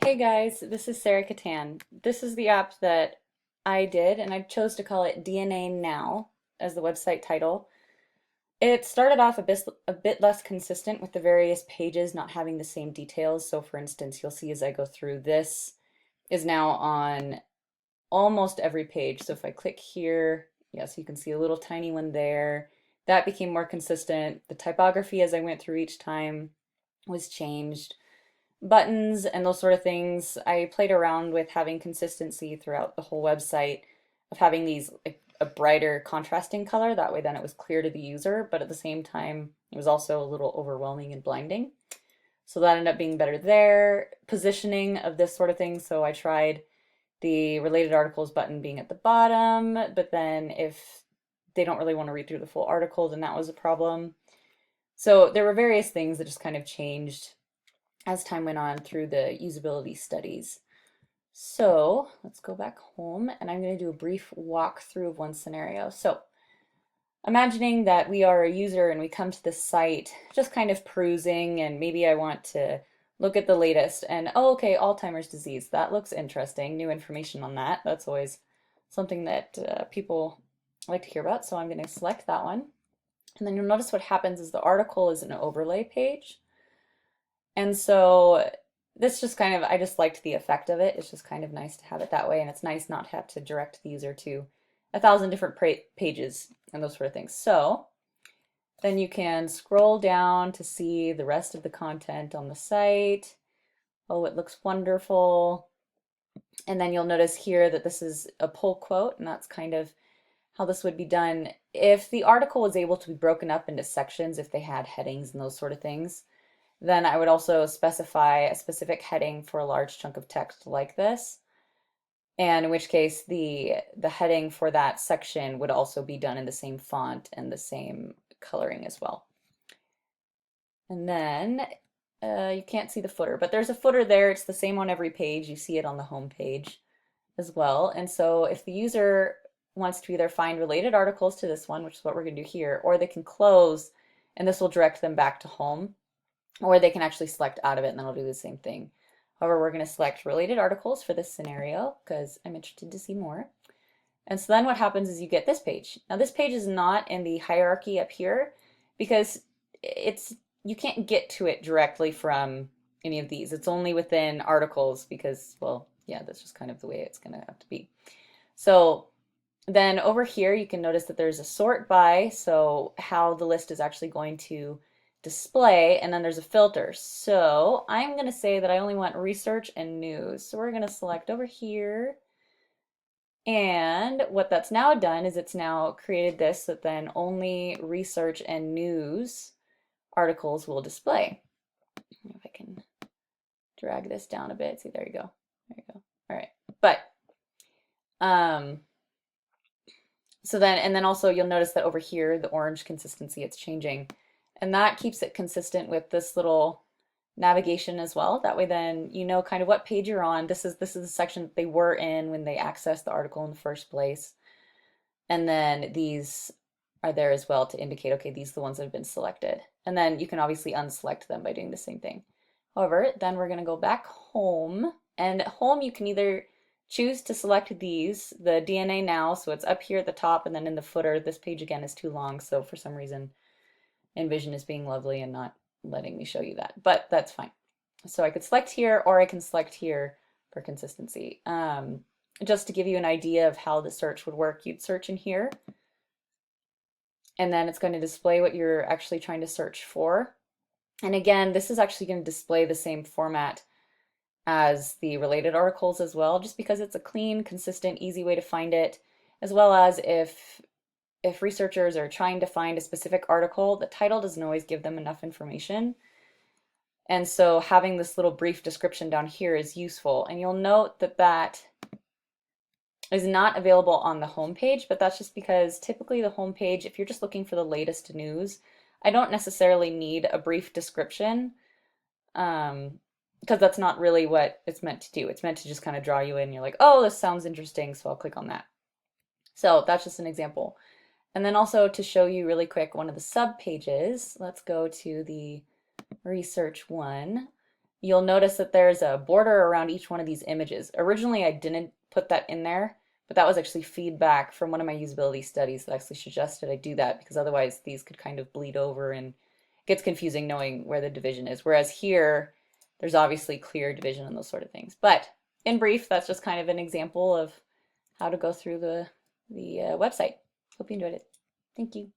Hey guys, this is Sarah Catan. This is the app that I did, and I chose to call it DNA Now as the website title. It started off a bit less consistent with the various pages not having the same details. So, for instance, you'll see as I go through, this is now on almost every page. So, if I click here, yes, you can see a little tiny one there. That became more consistent. The typography as I went through each time was changed. Buttons and those sort of things. I played around with having consistency throughout the whole website of having these like a brighter contrasting color. That way then it was clear to the user, but at the same time it was also a little overwhelming and blinding. So that ended up being better there. Positioning of this sort of thing. So I tried the related articles button being at the bottom, but then if they don't really want to read through the full article, then that was a problem. So there were various things that just kind of changed as time went on through the usability studies. So let's go back home and I'm going to do a brief walkthrough of one scenario. So imagining that we are a user and we come to this site just kind of perusing, and maybe I want to look at the latest and, oh, okay, Alzheimer's disease. That looks interesting. New information on that. That's always something that people like to hear about. So I'm going to select that one. And then you'll notice what happens is the article is an overlay page. And so this just kind of, I just liked the effect of it. It's just kind of nice to have it that way. And it's nice not to have to direct the user to 1,000 different pages and those sort of things. So then you can scroll down to see the rest of the content on the site. Oh, it looks wonderful. And then you'll notice here that this is a pull quote, and that's kind of how this would be done. If the article was able to be broken up into sections, if they had headings and those sort of things, then I would also specify a specific heading for a large chunk of text like this. And in which case the heading for that section would also be done in the same font and the same coloring as well. And then you can't see the footer, but there's a footer there. It's the same on every page. You see it on the home page as well. And so if the user wants to either find related articles to this one, which is what we're going to do here, or they can close and this will direct them back to home, or they can actually select out of it and then it'll do the same thing. However, we're going to select related articles for this scenario because I'm interested to see more. And so then what happens is you get this page. Now this page is not in the hierarchy up here because you can't get to it directly from any of these. It's only within articles because, well, yeah, that's just kind of the way it's going to have to be. So then over here, you can notice that there's a sort by, so how the list is actually going to display, and then there's a filter. So I'm going to say that I only want research and news. So we're going to select over here. And what that's now done is it's now created this that then only research and news articles will display. If I can drag this down a bit. See, there you go. There you go. All right. But so then, and then also you'll notice that over here, the orange consistency, it's changing. And that keeps it consistent with this little navigation as well. That way then you know kind of what page you're on. This is the section that they were in when they accessed the article in the first place. And then these are there as well to indicate, okay, these are the ones that have been selected. And then you can obviously unselect them by doing the same thing. However, then we're going to go back home. And at home, you can either choose to select these, the DNA Now, so it's up here at the top and then in the footer. This page again is too long, so for some reason InVision is being lovely and not letting me show you that, but that's fine. So I could select here or I can select here for consistency. Just to give you an idea of how the search would work, you'd search in here and then it's going to display what you're actually trying to search for. And again, this is actually going to display the same format as the related articles as well, just because it's a clean, consistent, easy way to find it, as well as if researchers are trying to find a specific article, the title doesn't always give them enough information. And so having this little brief description down here is useful. And you'll note that that is not available on the home page, but that's just because typically the home page, if you're just looking for the latest news, I don't necessarily need a brief description because that's not really what it's meant to do. It's meant to just kind of draw you in. You're like, oh, this sounds interesting, so I'll click on that. So that's just an example. And then also to show you really quick one of the sub pages, let's go to the research one. you'll notice that there's a border around each one of these images. Originally, I didn't put that in there, but that was actually feedback from one of my usability studies that actually suggested I do that because otherwise these could kind of bleed over and it gets confusing knowing where the division is. Whereas here, there's obviously clear division and those sort of things. But in brief, that's just kind of an example of how to go through the website. Hope you enjoyed it. Thank you.